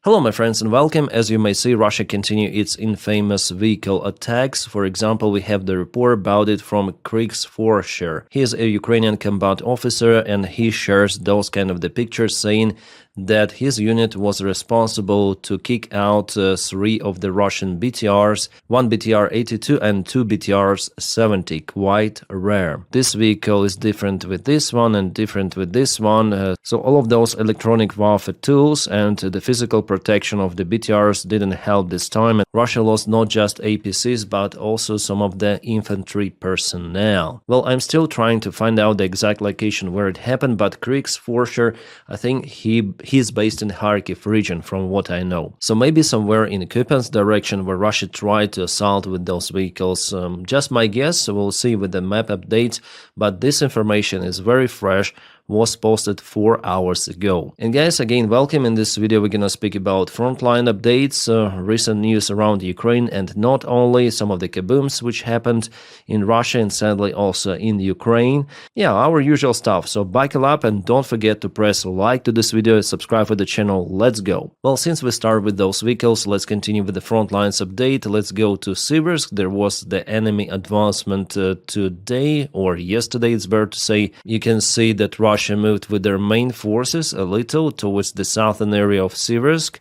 Hello my friends and welcome. As you may see, Russia continue its infamous vehicle attacks. For example, we have the report about it from Krigsforscher. He is a Ukrainian combat officer and he shares those kind of the pictures saying that his unit was responsible to kick out 3 of the Russian BTRs, 1 BTR-82 and 2 BTRs-70, quite rare. This vehicle is different with this one and different with this one, so all of those electronic warfare tools and the physical protection of the BTRs didn't help this time. Russia lost not just APCs but also some of the infantry personnel. Well, I'm still trying to find out the exact location where it happened, but Krigsforscher, I think he's based in Kharkiv region from what I know. So maybe somewhere in Pokrovsk Direction where Russia tried to assault with those vehicles. Just my guess, we'll see with the map updates, but this information is very fresh, was posted 4 hours ago. And guys, again, welcome. In this video we're gonna speak about frontline updates, recent news around Ukraine, and not only some of the kabooms which happened in Russia and sadly also in Ukraine. Yeah, our usual stuff. So buckle up and don't forget to press like to this video and subscribe for the channel. Let's go. Well, since we start with those vehicles, let's continue with the frontlines update. Let's go to Siversk. There was the enemy advancement today or yesterday, it's better to say. You can see that Russia moved with their main forces a little towards the southern area of Siversk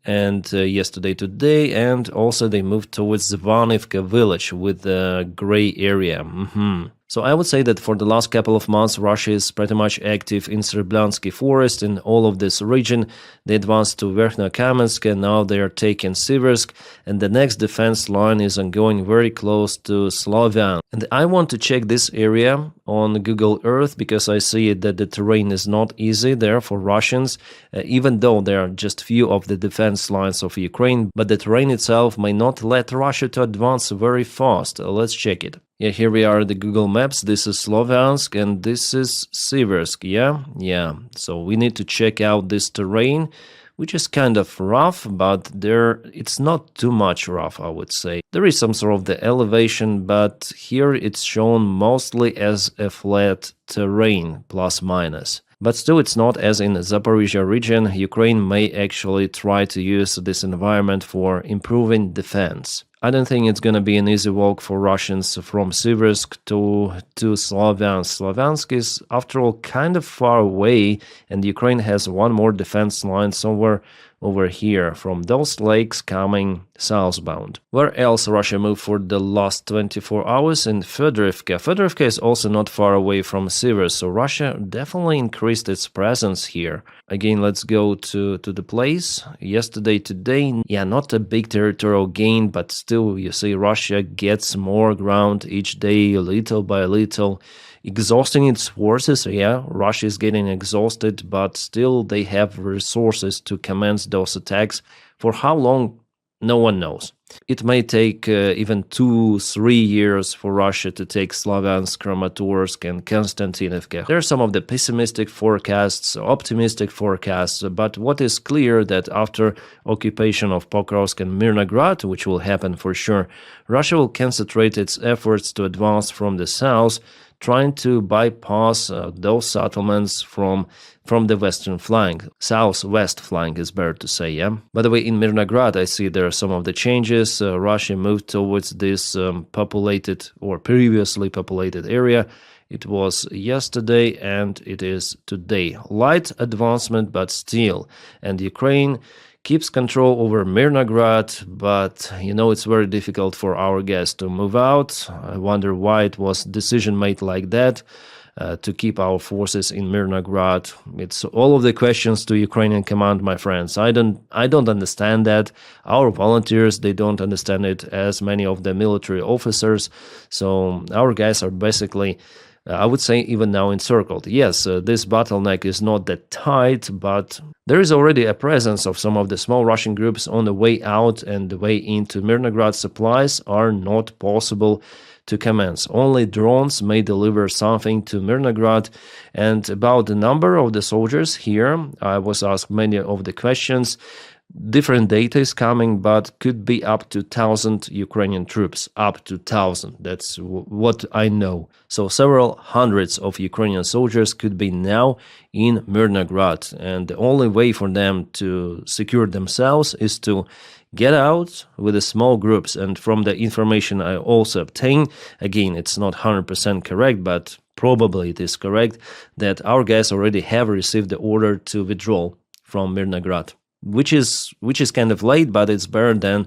and today, and also they moved towards Zvanivka village with the gray area. So I would say that for the last couple of months, Russia is pretty much active in Sreblansky forest in all of this region. They advanced to Verkhnokamensk and now they are taking Siversk, and the next defense line is ongoing very close to Sloviansk. And I want to check this area on Google Earth because I see that the terrain is not easy there for Russians, even though there are just few of the defense lines of Ukraine, but the terrain itself may not let Russia to advance very fast. Let's check it. Yeah, here we are, the Google Maps. This is Sloviansk and this is Siversk. Yeah. So we need to check out this terrain, which is kind of rough, but it's not too much rough, I would say. There is some sort of the elevation, but here it's shown mostly as a flat terrain, plus minus. But still, it's not as in the Zaporizhia region. Ukraine may actually try to use this environment for improving defense. I don't think it's gonna be an easy walk for Russians from Siversk to Sloviansk. Sloviansk is, after all, kind of far away, and Ukraine has one more defense line somewhere over here from those lakes coming southbound. Where else Russia moved for the last 24 hours? In Fedorivka. Fedorivka is also not far away from Siversk, so Russia definitely increased its presence here. Again, let's go to the place. Today, yeah, not a big territorial gain, but still, you see, Russia gets more ground each day, little by little, exhausting its forces. Yeah, Russia is getting exhausted, but still they have resources to commence those attacks. For how long? No one knows. It may take even 2-3 years for Russia to take Sloviansk, Kramatorsk and Konstantinovka. There are some of the pessimistic forecasts, optimistic forecasts, but what is clear that after occupation of Pokrovsk and Mirnograd, which will happen for sure, Russia will concentrate its efforts to advance from the south, trying to bypass those settlements from the western flank. Southwest flank is better to say, yeah? By the way, in Mirnograd, I see there are some of the changes. Russia moved towards this populated or previously populated area. It was yesterday and it is today. Light advancement, but still. And Ukraine keeps control over Mirnograd, but it's very difficult for our guys to move out. I wonder why it was decision made like that to keep our forces in Mirnograd. It's all of the questions to Ukrainian command, my friends. I don't understand that. Our volunteers, they don't understand it, as many of the military officers. So our guys are basically, I would say, even now encircled. Yes, this bottleneck is not that tight, but there is already a presence of some of the small Russian groups on the way out, and the way into Mirnograd. Supplies are not possible to commence. Only drones may deliver something to Mirnograd. And about the number of the soldiers here, I was asked many of the questions. Different data is coming, but could be up to 1,000 Ukrainian troops, up to 1,000. That's what I know. So several hundreds of Ukrainian soldiers could be now in Mirnograd, and the only way for them to secure themselves is to get out with the small groups. And from the information I also obtained, again, it's not 100% correct, but probably it is correct, that our guys already have received the order to withdraw from Mirnograd. Which is kind of late, but it's better than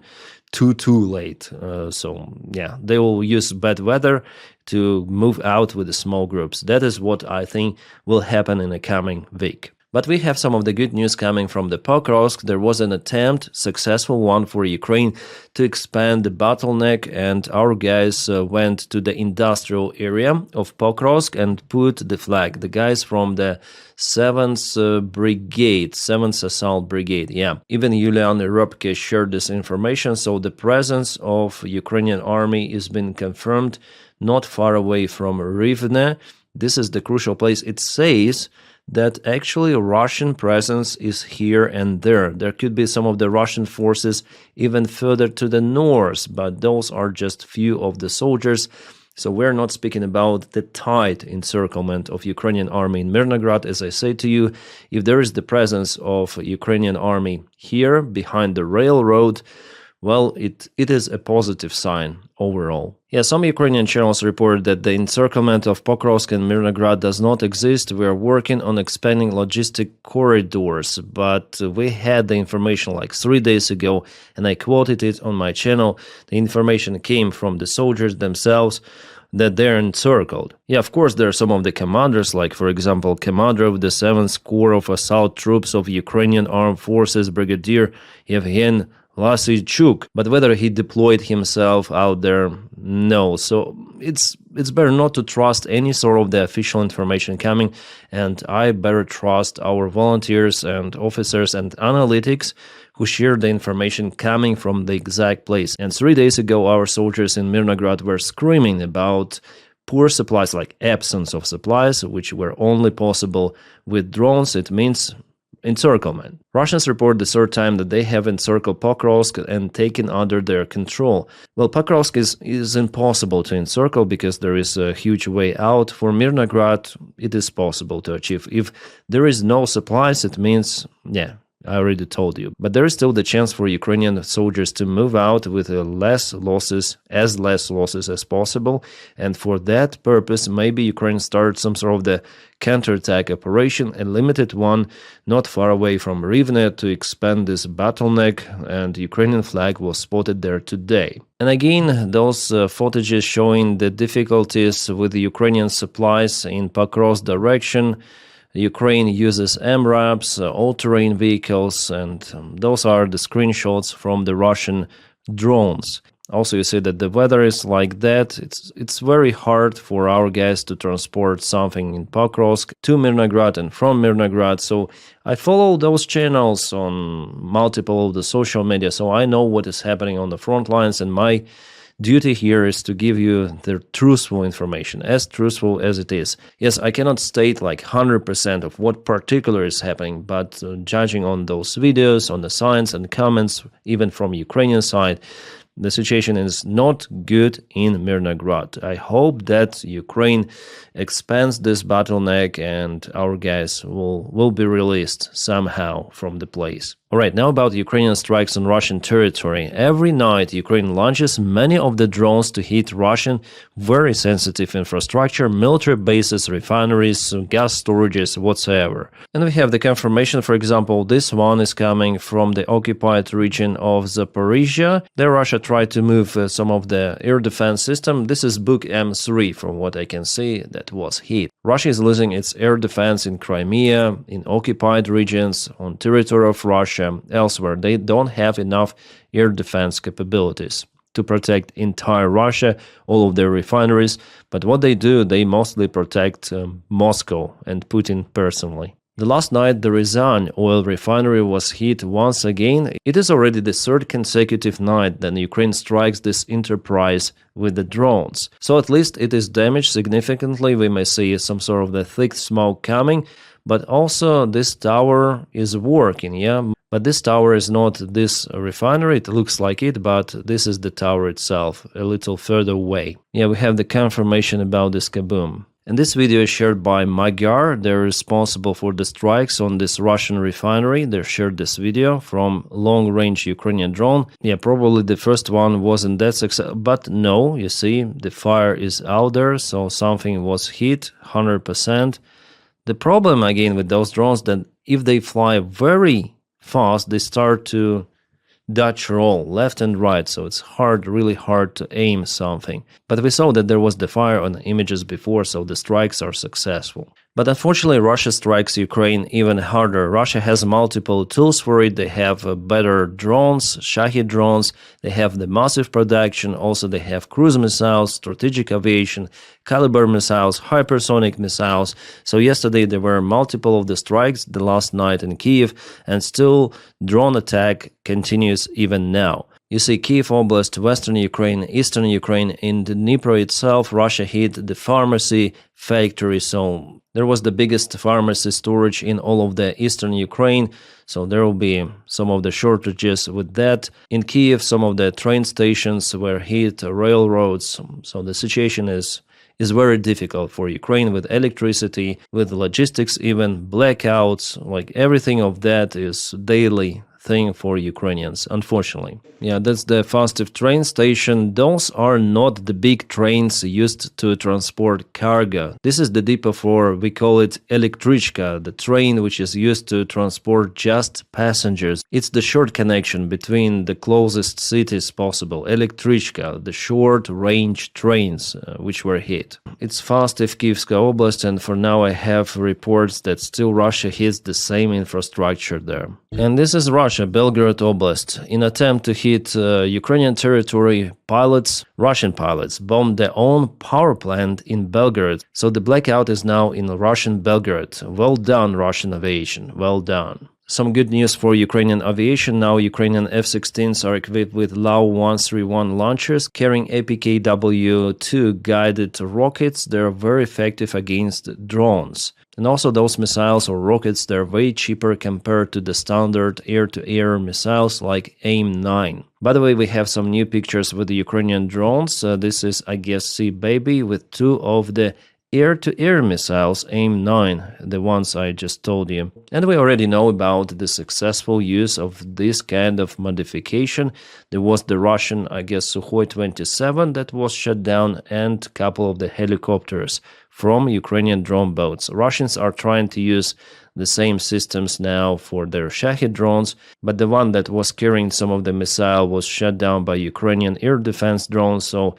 too late. So yeah, they will use bad weather to move out with the small groups. That is what I think will happen in the coming week. But we have some of the good news coming from the Pokrovsk. There was an attempt, successful one for Ukraine, to expand the bottleneck, and our guys went to the industrial area of Pokrovsk and put the flag. The guys from the 7th Brigade, 7th Assault Brigade, yeah. Even Yulian Robke shared this information, so the presence of Ukrainian army is being confirmed not far away from Rivne. This is the crucial place. It says that actually Russian presence is here and there. There could be some of the Russian forces even further to the north, but those are just few of the soldiers. So we're not speaking about the tight encirclement of Ukrainian army in Mirnograd. As I say to you, if there is the presence of Ukrainian army here behind the railroad, well, it is a positive sign overall. Yeah, some Ukrainian channels report that the encirclement of Pokrovsk and Mirnograd does not exist. We are working on expanding logistic corridors, but we had the information like 3 days ago, and I quoted it on my channel. The information came from the soldiers themselves that they're encircled. Yeah, of course, there are some of the commanders, like, for example, commander of the 7th Corps of Assault Troops of Ukrainian Armed Forces, Brigadier Yevhen Lasichuk, but whether he deployed himself out there, no. So it's better not to trust any sort of the official information coming, and I better trust our volunteers and officers and analytics who share the information coming from the exact place. And 3 days ago, our soldiers in Mirnograd were screaming about poor supplies, like absence of supplies, which were only possible with drones. It means encirclement. Russians report the third time that they have encircled Pokrovsk and taken under their control. Well, Pokrovsk is impossible to encircle because there is a huge way out. For Mirnograd, it is possible to achieve. If there is no supplies, it means, yeah, I already told you. But there is still the chance for Ukrainian soldiers to move out with less losses as possible. And for that purpose, maybe Ukraine starts some sort of the counterattack operation, a limited one, not far away from Rivne, to expand this bottleneck, and Ukrainian flag was spotted there today. And again, those footages showing the difficulties with the Ukrainian supplies in Pokrovsk Direction. Ukraine uses MRAPs, all-terrain vehicles, and those are the screenshots from the Russian drones. Also, you see that the weather is like that. It's very hard for our guys to transport something in Pokrovsk to Mirnograd and from Mirnograd. So I follow those channels on multiple of the social media, so I know what is happening on the front lines, and my duty here is to give you the truthful information, as truthful as it is. Yes, I cannot state like 100% of what particular is happening, but judging on those videos, on the signs and comments, even from Ukrainian side, the situation is not good in Mirnograd. I hope that Ukraine expands this bottleneck and our guys will be released somehow from the place. Alright, now about Ukrainian strikes on Russian territory. Every night, Ukraine launches many of the drones to hit Russian, very sensitive infrastructure, military bases, refineries, gas storages, whatsoever. And we have the confirmation, for example, this one is coming from the occupied region of Zaporizhia. There Russia tried to move some of the air defense system. This is Buk M3, from what I can see, that was hit. Russia is losing its air defense in Crimea, in occupied regions, on territory of Russia, elsewhere. They don't have enough air defense capabilities to protect entire Russia, all of their refineries. But what they do, they mostly protect Moscow and Putin personally. The last night, the Ryazan oil refinery was hit once again. It is already the third consecutive night that Ukraine strikes this enterprise with the drones. So at least it is damaged significantly. We may see some sort of the thick smoke coming, but also this tower is working, yeah? But this tower is not this refinery, it looks like it, but this is the tower itself, a little further away. Yeah, we have the confirmation about this kaboom. And this video is shared by Magyar. They're responsible for the strikes on this Russian refinery. They shared this video from long-range Ukrainian drone. Yeah, probably the first one wasn't that successful, but no, you see, the fire is out there, so something was hit, 100%. The problem, again, with those drones, that if they fly very fast, they start to Dutch roll left and right, so it's really hard to aim something. But we saw that there was the fire on images before, so the strikes are successful. But unfortunately, Russia strikes Ukraine even harder. Russia has multiple tools for it. They have better drones, Shahed drones. They have the massive production. Also, they have cruise missiles, strategic aviation, caliber missiles, hypersonic missiles. So yesterday there were multiple of the strikes the last night in Kiev, and still drone attack continues even now. You see Kiev Oblast, Western Ukraine, Eastern Ukraine. In Dnipro itself, Russia hit the pharmacy factory, so there was the biggest pharmacy storage in all of the Eastern Ukraine, so there will be some of the shortages with that. In Kiev, some of the train stations were hit, railroads, so the situation is very difficult for Ukraine with electricity, with logistics, even blackouts, like everything of that is daily thing for Ukrainians, unfortunately. Yeah, that's the Fastov train station. Those are not the big trains used to transport cargo. This is the depot for, we call it Elektrichka, the train which is used to transport just passengers. It's the short connection between the closest cities possible. Elektrichka, the short-range trains which were hit. It's Fastov, Kievska Oblast, and for now I have reports that still Russia hits the same infrastructure there. And this is Russia, Belgorod Oblast. In attempt to hit Ukrainian territory, Russian pilots bombed their own power plant in Belgorod. So the blackout is now in Russian Belgorod. Well done, Russian aviation. Well done. Some good news for Ukrainian aviation. Now Ukrainian F-16s are equipped with LAU-131 launchers carrying APKW-2 guided rockets. They're very effective against drones. And also those missiles or rockets, they're way cheaper compared to the standard air-to-air missiles like AIM-9. By the way, we have some new pictures with the Ukrainian drones. This is, I guess, C-Baby with two of the air-to-air missiles, AIM-9, the ones I just told you. And we already know about the successful use of this kind of modification. There was the Russian, I guess, Sukhoi 27 that was shut down, and a couple of the helicopters from Ukrainian drone boats. Russians are trying to use the same systems now for their Shahed drones, but the one that was carrying some of the missile was shut down by Ukrainian air defense drones, so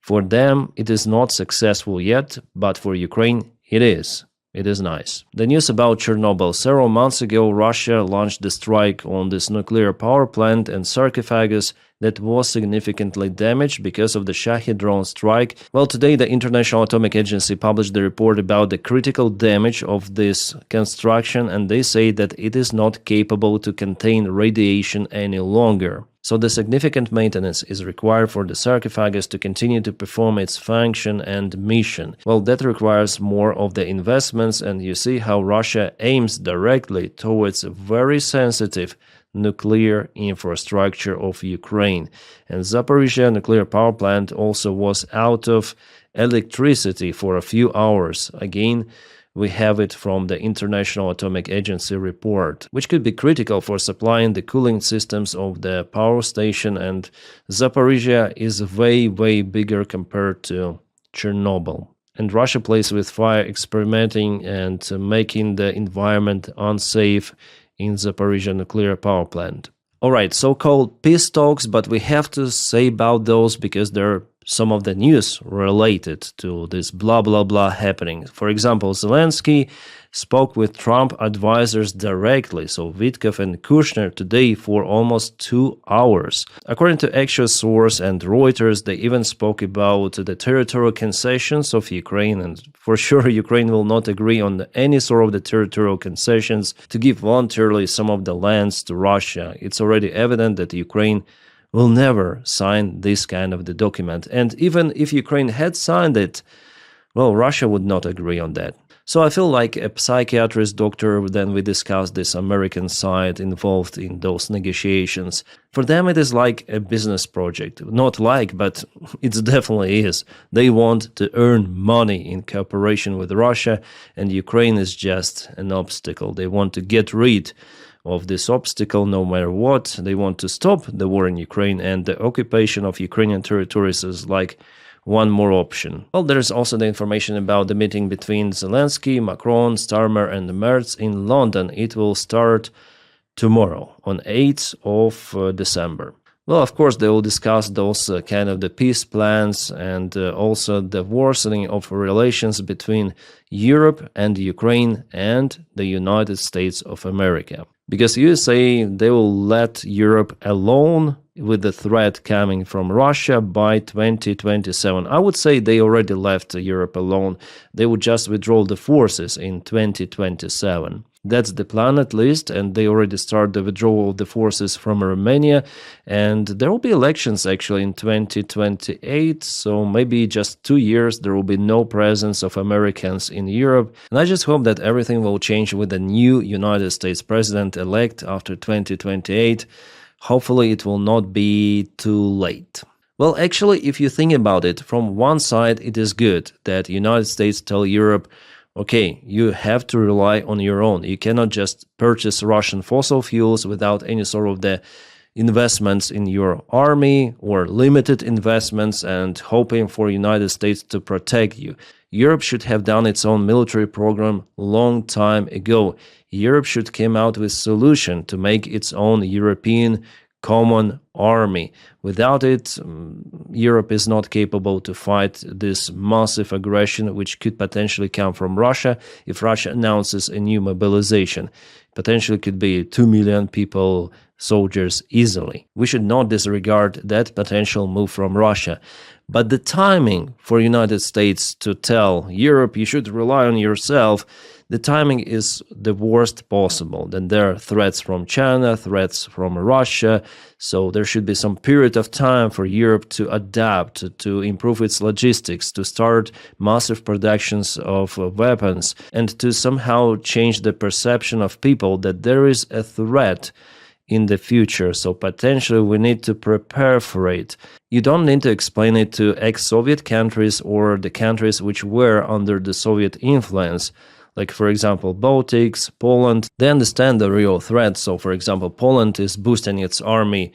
for them, it is not successful yet, but for Ukraine, it is. It is nice. The news about Chernobyl. Several months ago, Russia launched the strike on this nuclear power plant and sarcophagus that was significantly damaged because of the Shahed drone strike. Well, today the International Atomic Agency published the report about the critical damage of this construction, and they say that it is not capable to contain radiation any longer. So the significant maintenance is required for the sarcophagus to continue to perform its function and mission. Well, that requires more of the investments, and you see how Russia aims directly towards a very sensitive nuclear infrastructure of Ukraine. And Zaporizhzhia nuclear power plant also was out of electricity for a few hours. Again, we have it from the International Atomic Agency report, which could be critical for supplying the cooling systems of the power station, and Zaporizhzhia is way bigger compared to Chernobyl. And Russia plays with fire, experimenting and making the environment unsafe in Zaporizhzhia nuclear power plant. Alright, so-called peace talks, but we have to say about those because they're some of the news related to this blah blah blah happening. For example, Zelensky spoke with Trump advisors directly, so Witkoff and Kushner, today for almost 2 hours. According to Axios source and Reuters, they even spoke about the territorial concessions of Ukraine, and for sure Ukraine will not agree on any sort of the territorial concessions to give voluntarily some of the lands to Russia. It's already evident that Ukraine will never sign this kind of the document. And even if Ukraine had signed it, well, Russia would not agree on that. So I feel like a psychiatrist doctor, then we discuss this American side involved in those negotiations. For them it is like a business project. Not like, but it definitely is. They want to earn money in cooperation with Russia, and Ukraine is just an obstacle. They want to get rid of this obstacle no matter what. They want to stop the war in Ukraine, and the occupation of Ukrainian territories is like one more option. Well, there's also the information about the meeting between Zelensky, Macron, Starmer and Merz in London. It will start tomorrow on 8th of December. Well, of course, they will discuss those kind of the peace plans and also the worsening of relations between Europe and Ukraine and the United States of America. Because USA, they will let Europe alone with the threat coming from Russia by 2027. I would say they already left Europe alone. They would just withdraw the forces in 2027. That's the plan at least, and they already start the withdrawal of the forces from Romania, and there will be elections actually in 2028, so maybe just 2 years there will be no presence of Americans in Europe, and I just hope that everything will change with the new United States president-elect after 2028. Hopefully it will not be too late. Well, actually, if you think about it, from one side it is good that United States tell Europe, okay, you have to rely on your own. You cannot just purchase Russian fossil fuels without any sort of the investments in your army or limited investments and hoping for United States to protect you. Europe should have done its own military program long time ago. Europe should come out with solution to make its own European common army. Without it, Europe is not capable to fight this massive aggression which could potentially come from Russia if Russia announces a new mobilization. Potentially could be 2 million people, soldiers easily. We should not disregard that potential move from Russia. But the timing for United States to tell Europe you should rely on yourself, the timing is the worst possible. Then there are threats from China, threats from Russia, so there should be some period of time for Europe to adapt, to improve its logistics, to start massive productions of weapons, and to somehow change the perception of people that there is a threat in the future, so potentially we need to prepare for it. You don't need to explain it to ex-Soviet countries or the countries which were under the Soviet influence. Like, for example, Baltics, Poland, they understand the real threat. So, for example, Poland is boosting its army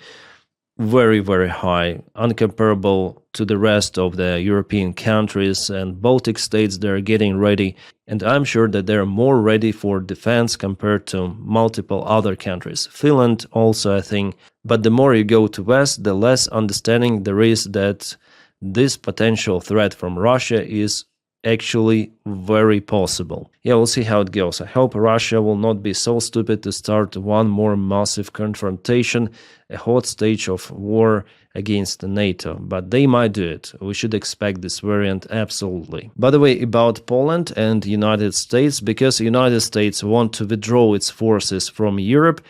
very, very high, uncomparable to the rest of the European countries, and Baltic states, they're getting ready. And I'm sure that they're more ready for defense compared to multiple other countries. Finland also, I think. But the more you go to West, the less understanding there is that this potential threat from Russia is actually very possible. Yeah, we'll see how it goes. I hope Russia will not be so stupid to start one more massive confrontation, a hot stage of war against NATO, but they might do it. We should expect this variant absolutely. By the way, about Poland and United States, because United States want to withdraw its forces from Europe,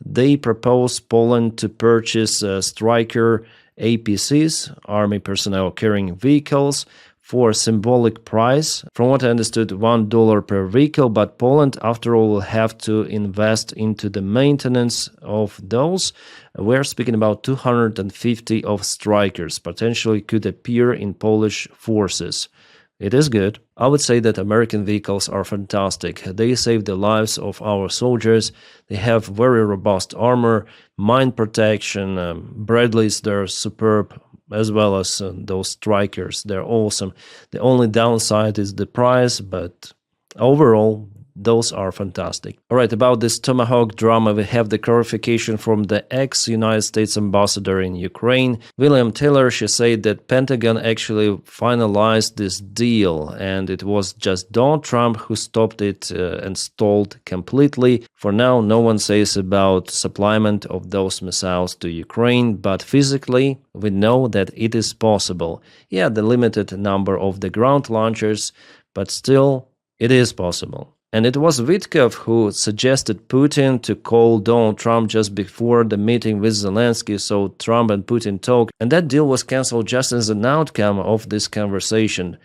they propose Poland to purchase Stryker APCs, Army Personnel Carrying Vehicles, for a symbolic price. From what I understood, $1 per vehicle, but Poland, after all, will have to invest into the maintenance of those. We're speaking about 250 of Strykers, potentially could appear in Polish forces. It is good. I would say that American vehicles are fantastic. They save the lives of our soldiers. They have very robust armor, mine protection, Bradleys, they're superb, as well as those Strykers. They're awesome. The only downside is the price, but overall, those are fantastic. All right, about this Tomahawk drama, we have the clarification from the ex-United States ambassador in Ukraine, William Taylor. She said that Pentagon actually finalized this deal, and it was just Donald Trump who stopped it and stalled completely. For now, no one says about supplyment of those missiles to Ukraine, but physically, we know that it is possible. Yeah, the limited number of the ground launchers, but still, it is possible. And it was Witkov who suggested Putin to call Donald Trump just before the meeting with Zelensky, so Trump and Putin talk, and that deal was cancelled just as an outcome of this conversation.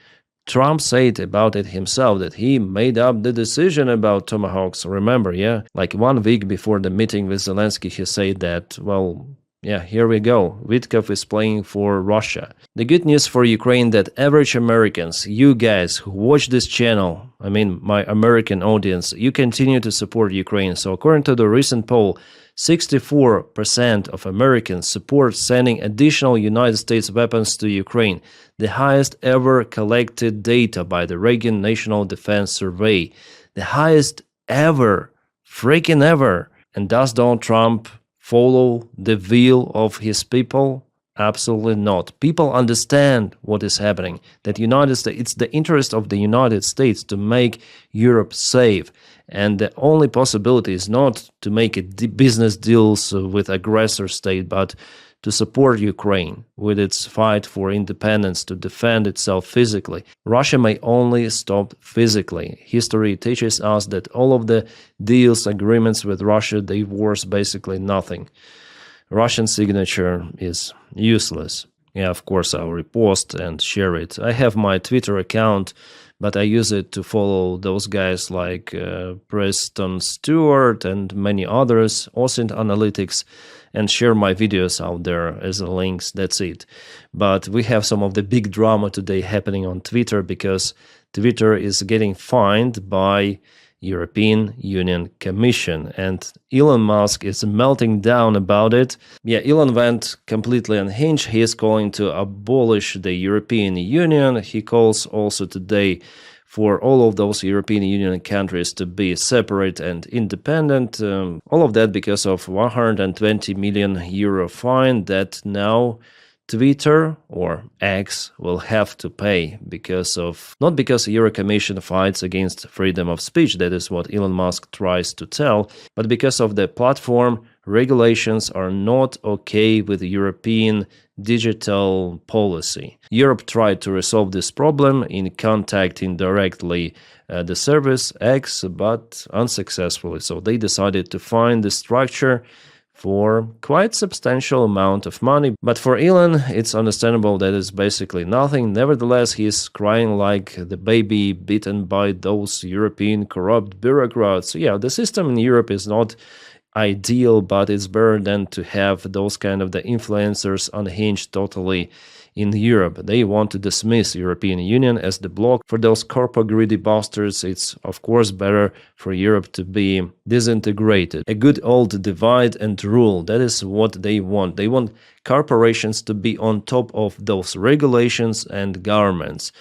Trump said about it himself that he made up the decision about Tomahawks. Remember, yeah? Like 1 week before the meeting with Zelensky, he said that, well, yeah, here we go. Witkov is playing for Russia. The good news for Ukraine that average Americans, you guys who watch this channel, I mean my American audience, you continue to support Ukraine. So according to the recent poll, 64% of Americans support sending additional United States weapons to Ukraine, the highest ever collected data by the Reagan National Defense Survey. The highest ever, freaking ever. And does Donald Trump follow the will of his people? Absolutely not. People understand what is happening, that United States, it's the interest of the United States to make Europe safe. And the only possibility is not to make business deals with aggressor state, but to support Ukraine with its fight for independence, to defend itself physically. Russia may only stop physically. History teaches us that all of the deals, agreements with Russia, they worth basically nothing. Russian signature is useless. Yeah, of course, I'll repost and share it. I have my Twitter account, but I use it to follow those guys like Preston Stewart and many others, OSINT Analytics, and share my videos out there as links. That's it. But we have some of the big drama today happening on Twitter because Twitter is getting fined by European Union Commission, and Elon Musk is melting down about it. Yeah, Elon went completely unhinged. He is calling to abolish the European Union. He calls also today for all of those European Union countries to be separate and independent. All of that because of 120 million euro fine that now Twitter or X will have to pay because of, not because the Euro Commission fights against freedom of speech, that is what Elon Musk tries to tell, but because of the platform regulations are not okay with European digital policy. Europe tried to resolve this problem in contacting directly the service X, but unsuccessfully. So they decided to find the structure for quite substantial amount of money. But for Elon, it's understandable that it's basically nothing. Nevertheless, he's crying like the baby bitten by those European corrupt bureaucrats. Yeah, the system in Europe is not ideal, but it's better than to have those kind of the influencers unhinged totally in Europe. They want to dismiss European Union as the bloc. For those corporate greedy bastards, it's of course better for Europe to be disintegrated. A good old divide and rule, that is what they want. They want corporations to be on top of those regulations and governments.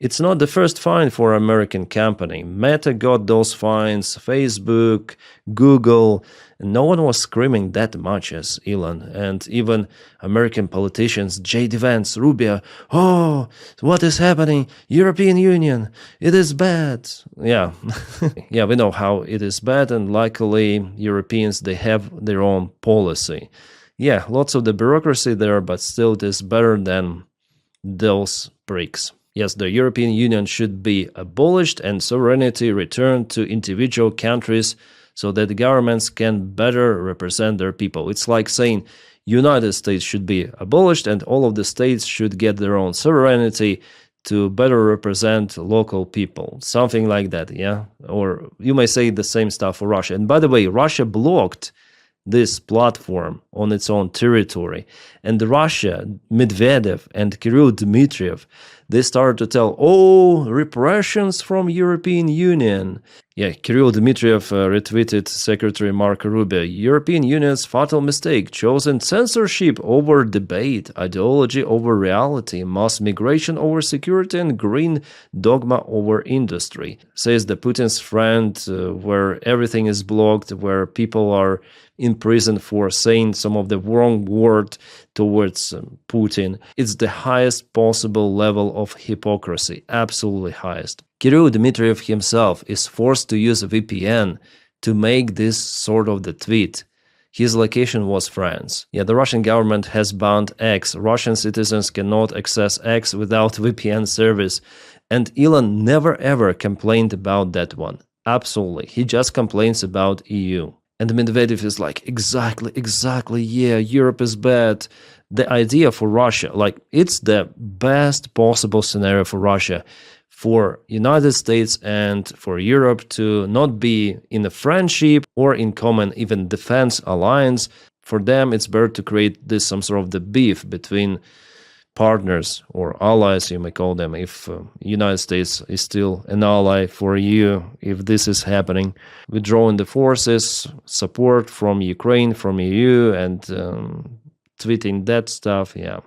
It's not the first fine for American company. Meta got those fines, Facebook, Google. No one was screaming that much as Elon. And even American politicians, J.D. Vance, Rubio, oh, what is happening? European Union, it is bad. Yeah, yeah, we know how it is bad, and luckily Europeans, they have their own policy. Yeah, lots of the bureaucracy there, but still it is better than those pricks. Yes, the European Union should be abolished and sovereignty returned to individual countries so that the governments can better represent their people. It's like saying United States should be abolished and all of the states should get their own sovereignty to better represent local people. Something like that, yeah? Or you may say the same stuff for Russia. And by the way, Russia blocked this platform on its own territory. And Russia, Medvedev and Kirill Dmitriev, they started to tell, oh, repressions from European Union. Yeah, Kirill Dmitriev retweeted Secretary Marco Rubio. European Union's fatal mistake, chosen censorship over debate, ideology over reality, mass migration over security, and green dogma over industry. Says the Putin's friend, where everything is blocked, where people are in prison for saying some of the wrong word towards Putin. It's the highest possible level of hypocrisy, absolutely highest. Kirill Dmitriev himself is forced to use a VPN to make this sort of the tweet. His location was France. Yeah, the Russian government has banned X. Russian citizens cannot access X without VPN service. And Elon never ever complained about that one. Absolutely. He just complains about EU. And Medvedev is like, exactly, yeah, Europe is bad. The idea for Russia, like, it's the best possible scenario for Russia. for United States and for Europe to not be in a friendship or in common even defense alliance. For them, it's better to create this some sort of the beef between partners or allies, you may call them, if United States is still an ally for you, if this is happening. Withdrawing the forces, support from Ukraine, from EU, and tweeting that stuff, yeah.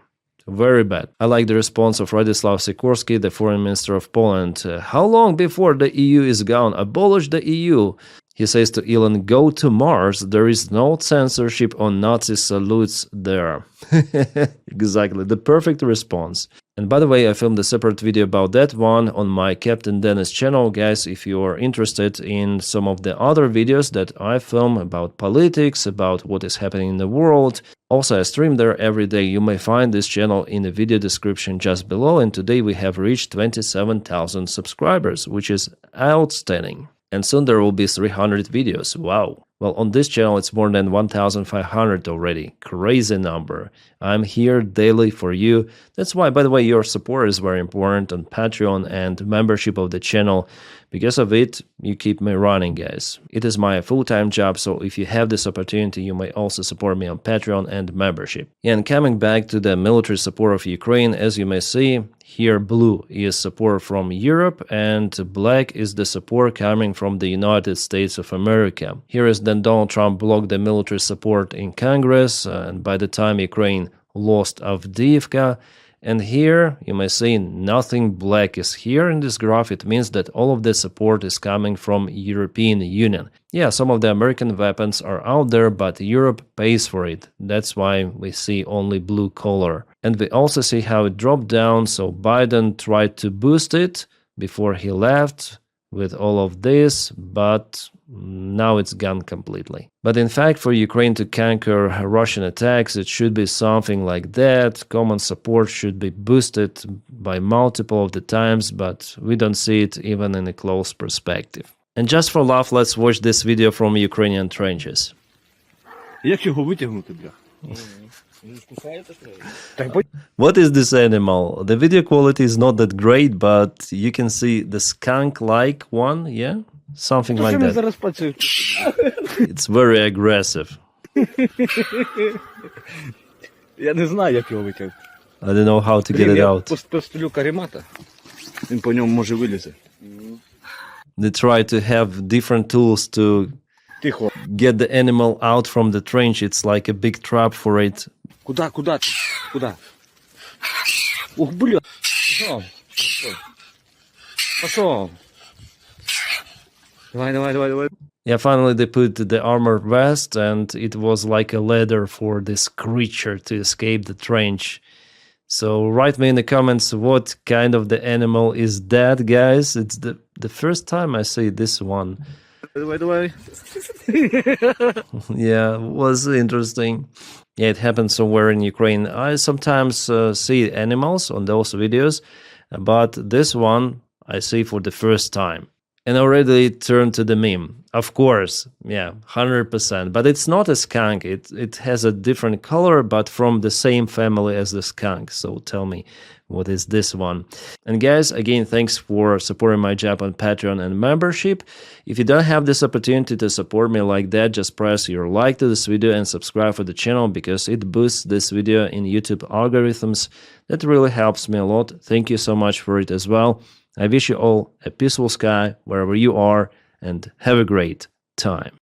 Very bad. I like the response of Radoslaw Sikorski, the foreign minister of Poland. How long before the EU is gone? Abolish the EU. He says to Elon, go to Mars. There is no censorship on Nazi salutes there. Exactly. The perfect response. And by the way, I filmed a separate video about that one on my Captain Dennis channel. Guys, if you are interested in some of the other videos that I film about politics, about what is happening in the world, also I stream there every day. You may find this channel in the video description just below. And today we have reached 27,000 subscribers, which is outstanding. And soon there will be 300 videos. Wow. Well, on this channel, it's more than 1,500 already. Crazy number. I'm here daily for you. That's why, by the way, your support is very important on Patreon and membership of the channel. Because of it, you keep me running, guys. It is my full-time job, so if you have this opportunity, you may also support me on Patreon and membership. And coming back to the military support of Ukraine, as you may see, here blue is support from Europe and black is the support coming from the United States of America. Here is then Donald Trump blocked the military support in Congress, and by the time Ukraine lost Avdiivka, and here you may see nothing black is here in this graph. It means that all of the support is coming from European Union. Yeah, some of the American weapons are out there, but Europe pays for it. That's why we see only blue color. And we also see how it dropped down. So Biden tried to boost it before he left with all of this, but now it's gone completely. But in fact, for Ukraine to conquer Russian attacks, it should be something like that. Common support should be boosted by multiple of the times, but we don't see it even in a close perspective. And just for laugh, let's watch this video from Ukrainian trenches. What is this animal? The video quality is not that great, but you can see the skunk-like one, yeah? Something like that. It's very aggressive. I don't know how to get it out. They try to have different tools to get the animal out from the trench. It's like a big trap for it. Куда? Ух, бля. Пошел. Давай. Yeah, finally they put the armor vest, and it was like a ladder for this creature to escape the trench. So write me in the comments what kind of the animal is that, guys. It's the first time I see this one. Давай. Yeah, was interesting. Yeah, it happened somewhere in Ukraine. I sometimes see animals on those videos, but this one I see for the first time. And already turned to the meme. Of course, yeah, 100%. But it's not a skunk. It has a different color, but from the same family as the skunk. So tell me, what is this one? And guys, again, thanks for supporting my job on Patreon and membership. If you don't have this opportunity to support me like that, just press your like to this video and subscribe for the channel, because it boosts this video in YouTube algorithms. That really helps me a lot. Thank you so much for it as well. I wish you all a peaceful sky wherever you are, and have a great time.